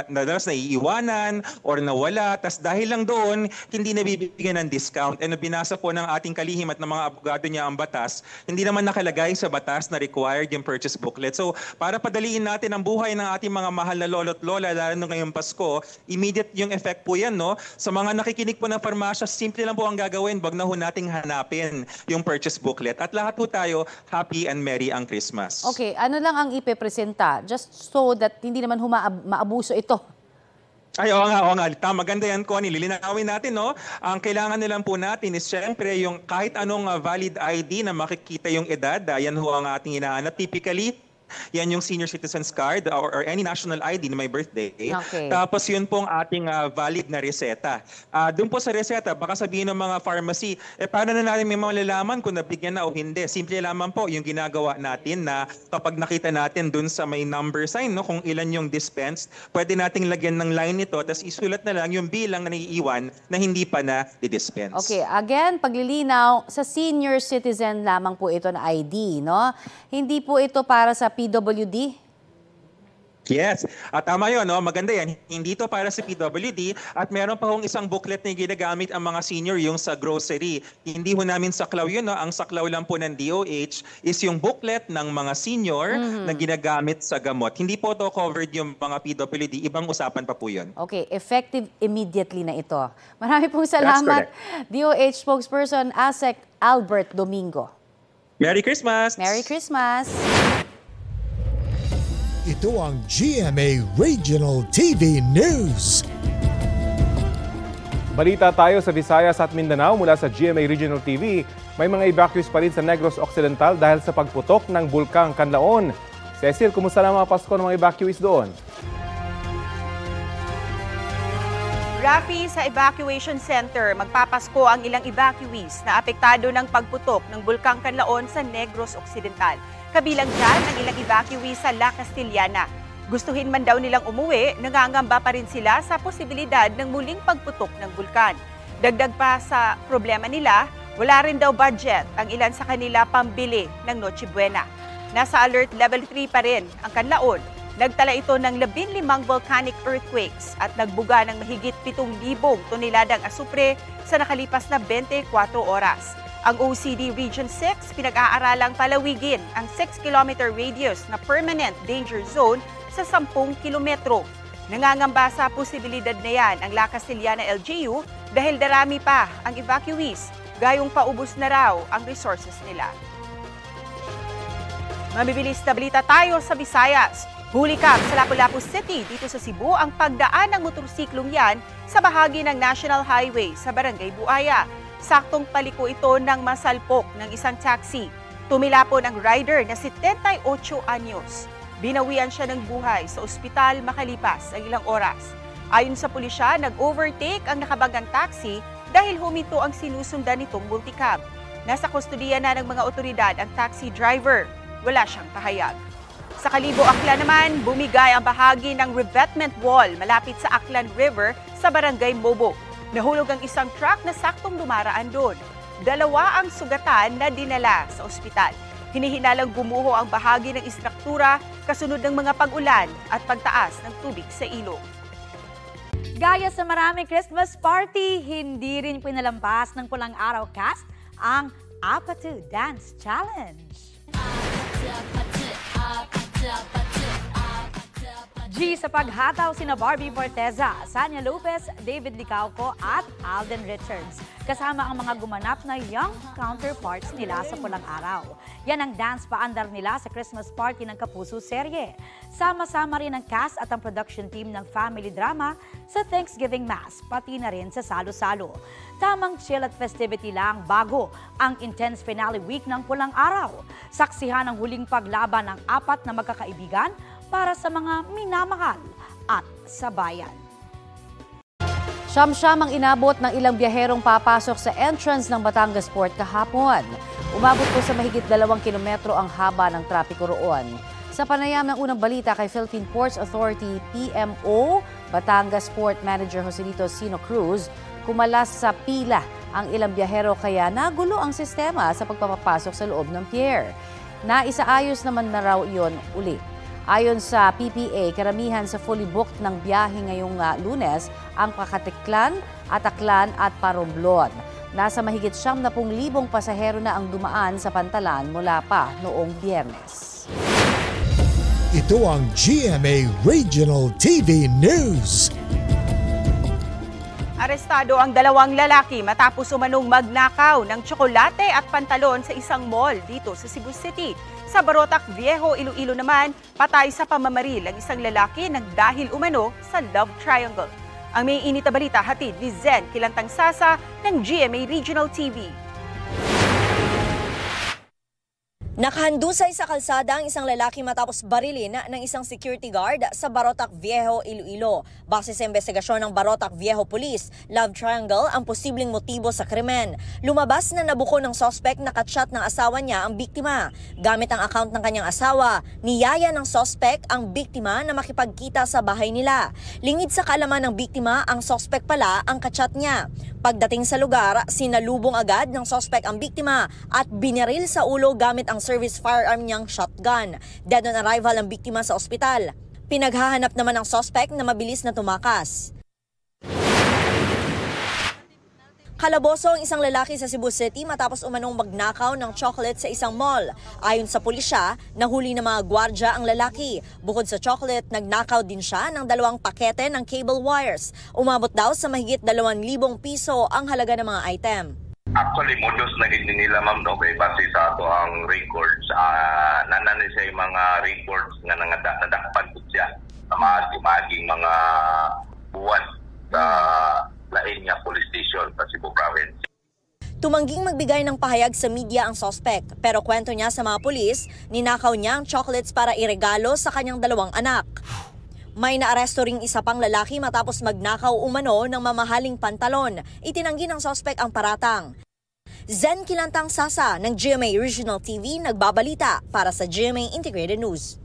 madalas naiiwanan or nawala. Tas dahil lang doon, hindi nabibigyan ng discount. Binasa po ng ating kalihim at ng mga abogado niya ang batas, hindi naman nakalagay sa batas na required yung purchase booklet. So para padaliin natin ang buhay ng ating mga mahal na lolo't lola, lalo ngayong Pasko, immediate yung effect po yan, no? Sa mga nakikinig po ng farmasya, simple lang po ang gagawin, wag na ho nating hanapin yung purchase booklet. At lahat po tayo, happy and merry ang Christmas. Okay, ano lang ang ipepresenta? Just so that hindi naman maabuso ito. Ay, oo nga. Tama, maganda yan, Connie. Lilinawin natin, no? Ang kailangan nilang po natin is syempre yung kahit anong valid ID na makikita yung edad, yan ho ang ating hinahanap. Typically, yan yung senior citizen's card or any national ID na may birthday. Okay. Tapos yun pong ating valid na reseta. Doon po sa reseta, baka sabihin ng mga pharmacy, paano na natin may malalaman kung nabigyan na o hindi? Simple lamang po yung ginagawa natin na kapag nakita natin doon sa may number sign, no, kung ilan yung dispensed, pwede nating lagyan ng line nito, tapos isulat na lang yung bilang na naiiwan na hindi pa na di-dispense. Okay, again, paglilinaw, sa senior citizen lamang po ito na ID, no? Hindi po ito para sa PWD? Yes. Tama yun, no? Maganda yan. Hindi to para sa PWD at meron pa hong isang booklet na ginagamit ang mga senior, yung sa grocery. Hindi ho namin saklaw yun, no? Ang saklaw lang po ng DOH is yung booklet ng mga senior na ginagamit sa gamot. Hindi po to covered yung mga PWD. Ibang usapan pa po yun. Okay, effective immediately na ito. Marami pong salamat, DOH spokesperson ASEC Albert Domingo. Merry Christmas! Merry Christmas! Ito ang GMA Regional TV News. Balita tayo sa Visayas at Mindanao mula sa GMA Regional TV. May mga evacuees pa rin sa Negros Occidental dahil sa pagputok ng Bulkang Kanlaon. Cecil, kumusta na mga Pasko ng mga evacuees doon? Rafi, sa evacuation center, magpapasko ang ilang evacuees na apektado ng pagputok ng Bulkang Kanlaon sa Negros Occidental. Kabilang dyan ang ilang evacuees sa La Castillana. Gustuhin man daw nilang umuwi, nangangamba pa rin sila sa posibilidad ng muling pagputok ng bulkan. Dagdag pa sa problema nila, wala rin daw budget ang ilan sa kanila pambili ng Noche Buena. Nasa alert level 3 pa rin ang Kanlaon. Nagtala ito ng 15 volcanic earthquakes at nagbuga ng mahigit 7,000 toneladang asupre sa nakalipas na 24 oras. Ang OCD Region 6 pinag-aaralang palawigin ang 6-kilometer radius na permanent danger zone sa 10 kilometro. Nangangamba sa posibilidad na yan ang La Castillana LGU dahil darami pa ang evacuees, gayong paubos na raw ang resources nila. Mamibilis na balita tayo sa Visayas. Hulikap sa Lapu-Lapu City dito sa Cebu ang pagdaan ng motorsiklong yan sa bahagi ng National Highway sa Barangay Buaya. Saktong paliko ito ng masalpok ng isang taxi. Tumilapon ang rider na 78 anyos. Binawian siya ng buhay sa ospital makalipas ang ilang oras. Ayon sa pulisya, nag-overtake ang nakabanggang taxi dahil huminto ang sinusundan nitong multicab. Nasa kustudiya na ng mga otoridad ang taxi driver. Wala siyang pahayag. Sa Kalibo, Aklan naman, bumigay ang bahagi ng revetment wall malapit sa Aklan River sa Barangay Mobo. Nahulog ang isang truck na saktong dumaraan doon. 2 ang sugatan na dinala sa ospital. Hinihinalang gumuho ang bahagi ng istruktura kasunod ng mga pag-ulan at pagtaas ng tubig sa ilog. Gaya sa maraming Christmas party, hindi rin pinalampas ng Pulang Araw cast ang Apatu Dance Challenge. G sa paghataw sina Barbie Forteza, Sanya Lopez, David Licauco at Alden Richards. Kasama ang mga gumanap na young counterparts nila sa Pulang Araw. Yan ang dance paandar nila sa Christmas party ng Kapuso serye. Sama-sama rin ang cast at ang production team ng family drama sa Thanksgiving Mass, pati na rin sa Salo-Salo. Tamang chill at festivity lang bago ang intense finale week ng Pulang Araw. Saksihan ang huling paglaban ng 4 na magkakaibigan para sa mga minamahal at sa bayan. Siyam-siyam ang inabot ng ilang biyaherong papasok sa entrance ng Batangas Port kahapon. Umabot po sa mahigit 2 kilometro ang haba ng trapiko roon. Sa panayam ng unang balita kay Philippine Ports Authority PMO, Batangas Port Manager Joselito Sino Cruz, kumalas sa pila ang ilang biyahero kaya nagulo ang sistema sa pagpapasok sa loob ng pier. Naisaayos naman na raw iyon uli. Ayon sa PPA, karamihan sa fully booked ng biyahe ngayong Lunes ang Pakatiklan, Ataklan at Paromblon. Nasa mahigit 70,000 pasahero na ang dumaan sa Pantalan mula pa noong Biyernes. Ito ang GMA Regional TV News. Arestado ang 2 lalaki matapos umanong magnakaw ng tsokolate at pantalon sa isang mall dito sa Cebu City. Sa Barotac Viejo, Iloilo naman, patay sa pamamaril ang isang lalaki nang dahil umano sa love triangle. Ang may init na balita hatid ni Zen Kilantang Sasa ng GMA Regional TV. Nakahandusay sa kalsada ang isang lalaki matapos barilin ng isang security guard sa Barotac Viejo, Iloilo. Base sa investigasyon ng Barotac Viejo Police, love triangle ang posibleng motibo sa krimen. Lumabas na nabuko ng suspect na katshot ng asawa niya ang biktima. Gamit ang account ng kanyang asawa, niyaya ng suspect ang biktima na makipagkita sa bahay nila. Lingid sa kaalaman ng biktima, ang suspect pala ang katshot niya. Pagdating sa lugar, sinalubong agad ng suspect ang biktima at binaril sa ulo gamit ang service firearm niyang shotgun. Dead on arrival ang biktima sa ospital. Pinaghahanap naman ng suspect na mabilis na tumakas. Kalaboso ang isang lalaki sa Cebu City matapos umanong magnakaw ng chocolate sa isang mall. Ayon sa pulisya, nahuli ng mga gwardya ang lalaki. Bukod sa chocolate, nagnakaw din siya ng 2 pakete ng cable wires. Umabot daw sa mahigit 2,000 piso ang halaga ng mga item. Actually, modus na hindi nila, ma'am, no, kay base sa ato ang records. Nanani siya yung mga records nga nadakpan po siya sa maging mga buwan sa lain niya police station sa Cebu Province. Tumangging magbigay ng pahayag sa media ang suspect, pero kwento niya sa mga pulis, ninakaw niya ang chocolates para iregalo sa kanyang 2 anak. May naaresto ring isa pang lalaki matapos magnakaw umano ng mamahaling pantalon. Itinanggi ng suspect ang paratang. Zen Kilantang Sasa ng GMA Regional TV nagbabalita para sa GMA Integrated News.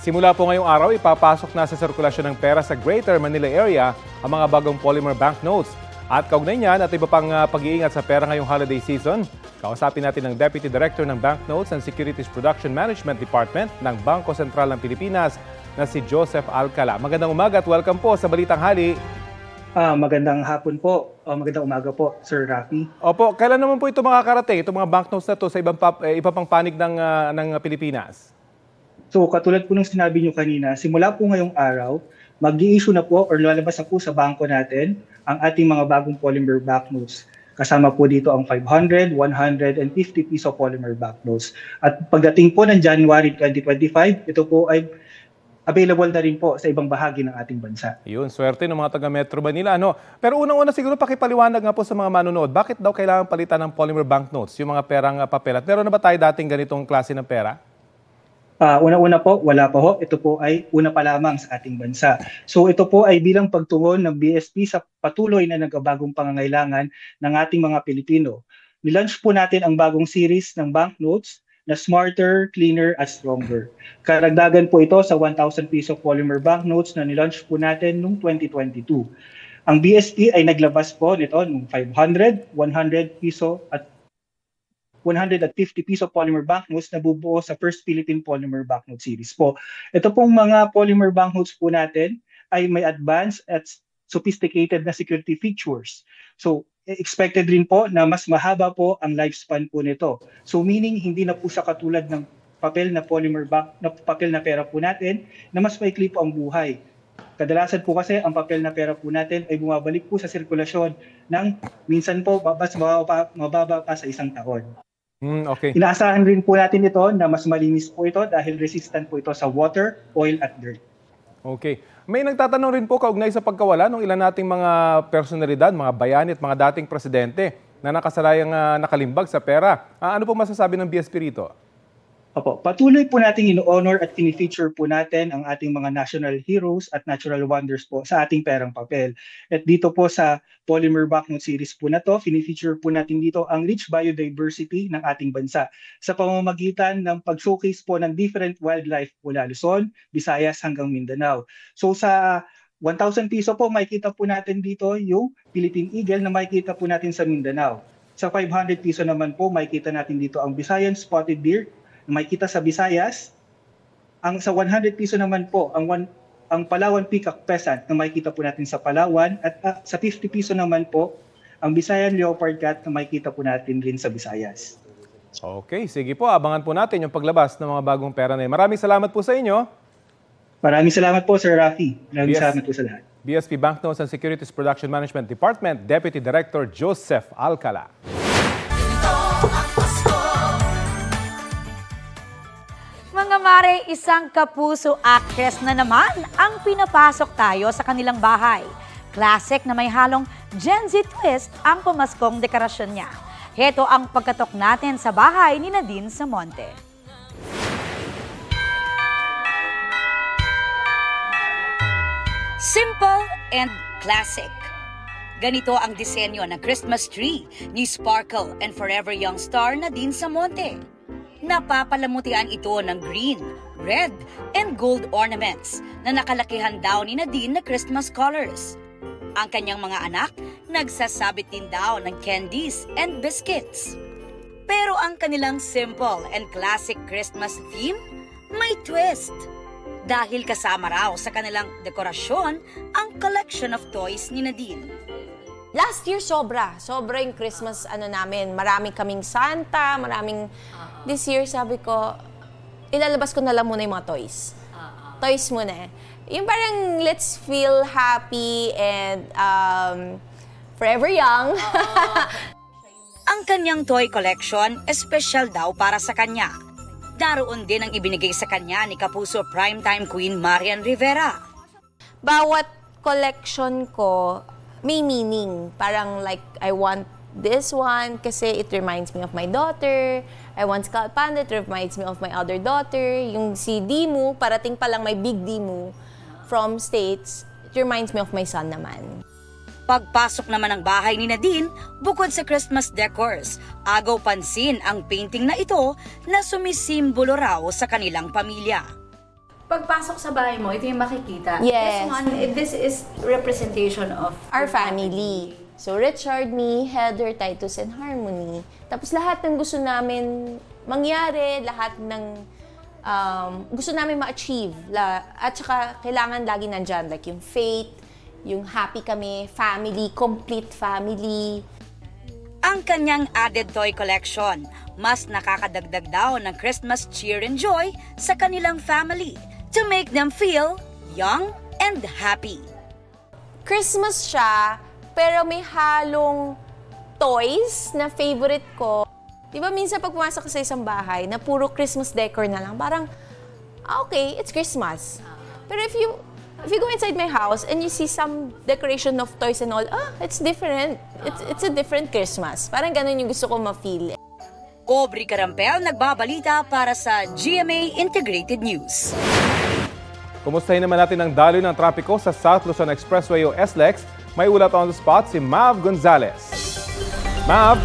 Simula po ngayong araw, ipapasok na sa sirkulasyon ng pera sa Greater Manila area ang mga bagong polymer banknotes. At kaugnay niyan at iba pang pag-iingat sa pera ngayong holiday season, kausapin natin ang Deputy Director ng Banknotes and Securities Production Management Department ng Bangko Sentral ng Pilipinas na si Joseph Alcala. Magandang umaga at welcome po sa Balitang Hali. Magandang hapon po. Magandang umaga po, Sir Rafi. Opo, kailan naman po ito makakarating, itong mga banknotes na ito sa iba pang panig ng Pilipinas? So katulad po ng sinabi nyo kanina, simula po ngayong araw, mag-i-issue na po or lalabas na po sa bangko natin ang ating mga bagong polymer banknotes. Kasama po dito ang 500, 100, and 50 piso polymer banknotes. At pagdating po ng January 2025, ito po ay available na rin po sa ibang bahagi ng ating bansa. Yun, swerte ng mga taga Metro Manila. No? Pero unang-una siguro pakipaliwanag nga po sa mga manonood, bakit daw kailangan palitan ng polymer banknotes, yung mga perang papel? At meron na ba tayo dating ganitong klase ng pera? Una-una po, wala pa ho. Ito po ay una pa lamang sa ating bansa. So ito po ay bilang pagtugon ng BSP sa patuloy na nagbabagong pangangailangan ng ating mga Pilipino. Nilaunch po natin ang bagong series ng banknotes na Smarter, Cleaner at Stronger. Karagdagan po ito sa 1,000 piso polymer banknotes na nilaunch po natin noong 2022. Ang BSP ay naglabas po nito ng 500, 100 piso at 150 piso polymer banknotes na bubuo sa First Philippine Polymer Banknote Series po. Ito pong mga polymer banknotes po natin ay may advanced at sophisticated na security features. So, expected rin po na mas mahaba po ang lifespan po nito. So, meaning hindi na po siya katulad ng papel na polymer papel na pera po natin na mas maikli po ang buhay. Kadalasan po kasi ang papel na pera po natin ay bumabalik po sa sirkulasyon ng minsan po mababa pa sa 1 taon. Okay. Inaasahan rin po natin ito na mas malinis po ito dahil resistant po ito sa water, oil at dirt. Okay. May nagtatanong rin po kaugnay sa pagkawala ng ilan nating mga personalidad, mga bayani at mga dating presidente na nakasalayang nakalimbag sa pera. Ano po masasabi ng BSP rito? Opo, patuloy po nating ino-honor at fini-feature po natin ang ating mga national heroes at natural wonders po sa ating perang papel. At dito po sa Polymer Banknote Series po na to, fini-feature po natin dito ang rich biodiversity ng ating bansa sa pamamagitan ng pag-showcase po ng different wildlife mula Luzon, Visayas hanggang Mindanao. So sa 1,000 piso po makikita po natin dito yung Philippine Eagle na makikita po natin sa Mindanao. Sa 500 piso naman po makikita natin dito ang Visayan Spotted Deer na makikita sa Visayas. Ang sa 100 piso naman po ang Palawan Peacock Pheasant na makikita po natin sa Palawan at sa 50 piso naman po ang Visayan Leopard Cat na makikita po natin din sa Visayas. Okay, sige po, abangan po natin yung paglabas ng mga bagong pera na yun. Maraming salamat po sa inyo. Maraming salamat po, Sir Rafi. Maraming salamat po sa lahat. BSP Banknotes and Securities Production Management Department Deputy Director Joseph Alcala. Mga mare, isang kapuso actress na naman ang pinapasok tayo sa kanilang bahay. Classic na may halong Gen Z twist ang pamaskong dekorasyon niya. Heto ang pagkatok natin sa bahay ni Nadine Samonte. Simple and classic. Ganito ang disenyo ng Christmas tree ni Sparkle and Forever Young star Nadine Samonte. Napapalamutian ito ng green, red, and gold ornaments na nakalakihan daw ni Nadine na Christmas colors. Ang kanyang mga anak, nagsasabit din daw ng candies and biscuits. Pero ang kanilang simple and classic Christmas theme, may twist. Dahil kasama raw sa kanilang dekorasyon ang collection of toys ni Nadine. Last year, sobra yung Christmas namin. Marami kaming Santa, This year, sabi ko, ilalabas ko na lang muna yung mga toys. Toys muna. Yung parang let's feel happy and forever young. Ang kanyang toy collection, special daw para sa kanya. Daroon din ang ibinigay sa kanya ni Kapuso Primetime Queen Marian Rivera. Bawat collection ko may meaning. Parang like, I want this one kasi it reminds me of my daughter. I want Skull Panda, it reminds me of my other daughter. Yung si Dimu, parating pa lang may big Dimu from States, it reminds me of my son naman. Pagpasok naman ng bahay ni Nadine, bukod sa Christmas decors, agaw pansin ang painting na ito na sumisimbolo raw sa kanilang pamilya. Pagpasok sa bahay mo, ito yung makikita. Yes. This is representation of our family. So Richard, me, Heather, Titus, and Harmony. Tapos lahat ng gusto namin mangyari, lahat ng gusto namin ma-achieve. At saka kailangan lagi nandyan, like yung faith, yung happy kami, family, complete family. Ang kanyang added toy collection, mas nakakadagdag daw ng Christmas cheer and joy sa kanilang family to make them feel young and happy. Christmas siya, pero may halong toys na favorite ko. Di ba minsan pag pumasok sa isang bahay na puro Christmas decor na lang, parang, okay, it's Christmas. Pero if you go inside my house and you see some decoration of toys and all, it's different. It's a different Christmas. Parang ganun yung gusto ko ma-feel. Aubrey Carampel nagbabalita para sa GMA Integrated News. Kumustahin naman natin ang daloy ng trapiko sa South Luzon Expressway o SLEX. May ulat on the spot si Mav Gonzalez. Mav!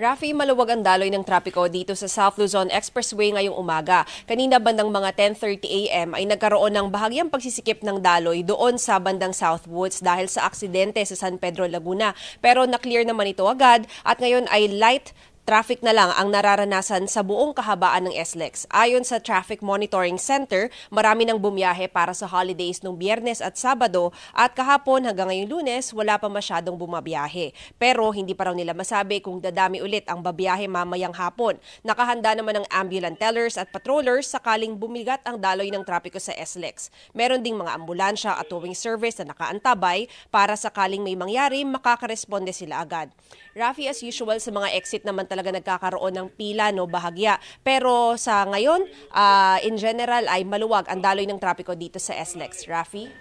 Rafi, maluwag ang daloy ng trapiko dito sa South Luzon Expressway ngayong umaga. Kanina bandang mga 10:30 a.m. ay nagkaroon ng bahagyang pagsisikip ng daloy doon sa bandang Southwoods dahil sa aksidente sa San Pedro, Laguna. Pero na-clear naman ito agad at ngayon ay light traffic na lang ang nararanasan sa buong kahabaan ng SLEX. Ayon sa Traffic Monitoring Center, marami nang bumiyahe para sa holidays nung Biyernes at Sabado at kahapon hanggang ngayong Lunes wala pa masyadong bumabiyahe. Pero hindi pa raw nila masabi kung dadami ulit ang babiyahe mamayang hapon. Nakahanda naman ang ambulance tellers at patrollers sakaling bumigat ang daloy ng trapiko sa SLEX. Meron ding mga ambulansya at towing service na nakaantabay para sakaling may mangyari makakaresponde sila agad. Rafi, as usual sa mga exit naman talaga nagkakaroon ng pila, bahagya. Pero sa ngayon, in general ay maluwag ang daloy ng trapiko dito sa SLEX. Rafi?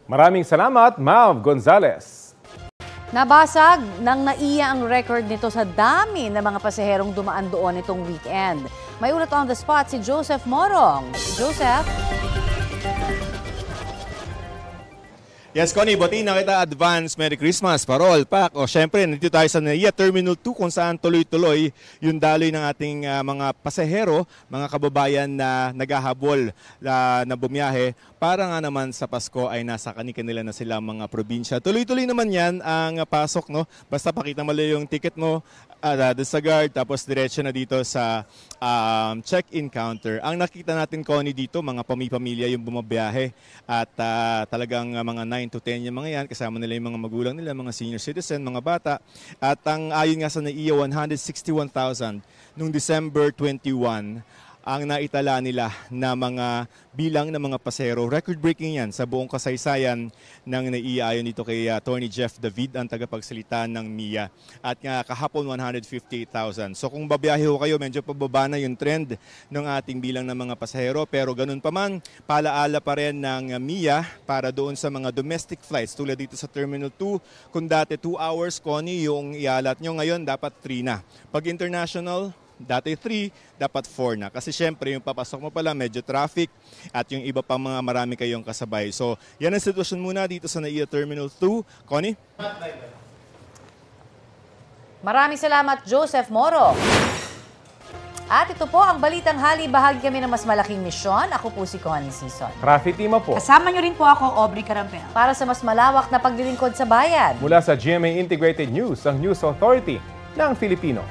Maraming salamat, Mav Gonzalez. Nabasag nang naiya ang record nito sa dami ng mga pasaherong dumaan doon itong weekend. May ulat on the spot si Joseph Morong. Joseph? Yes, Connie, batiin na kita advance Merry Christmas, parol, pak. O syempre, nandito tayo sa NAIA Terminal 2 kung saan tuloy-tuloy yung daloy ng ating mga pasahero, mga kababayan na naghahabol na bumiyahe para nga naman sa Pasko ay nasa kani-kanila na sila mga probinsya. Tuloy-tuloy naman yan ang pasok, no? Basta pakita mo lang yung ticket mo sa guard, tapos diretso na dito sa check-in counter. Ang nakita natin, Connie, dito, mga pamilya yung bumabiyahe at talagang mga 9 to 10 yung mga yan, kasama nila yung mga magulang nila, mga senior citizen, mga bata. At ang ayon nga sa NAIA, 161,000 noong December 21 ang naitala nila na mga bilang ng mga pasero. Record-breaking yan sa buong kasaysayan ng NAIA ayon dito kay Attorney Jeff David, ang tagapagsalita ng MIA. At nga kahapon 158,000. So kung babiyahe ho kayo, medyo pababa na yung trend ng ating bilang ng mga pasahero. Pero ganun pa man, paalaala pa rin ng MIA para doon sa mga domestic flights tulad dito sa Terminal 2. Kung dati 2 hours, Connie, yung ialat nyo, ngayon dapat 3 na. Pag international, dati 3, dapat 4 na. Kasi syempre, yung papasok mo pala, medyo traffic at yung iba pang mga marami kayong kasabay. So, yan ang sitwasyon muna dito sa NAIA Terminal 2. Connie? Maraming salamat, Joseph Moro. At ito po ang Balitang Hali. Bahagi kami ng mas malaking misyon. Ako po si Connie Sison. Rafi Tima po. Kasama nyo rin po ako, Aubrey Carampel. Para sa mas malawak na paglilingkod sa bayan. Mula sa GMA Integrated News, ang News Authority ng Filipino.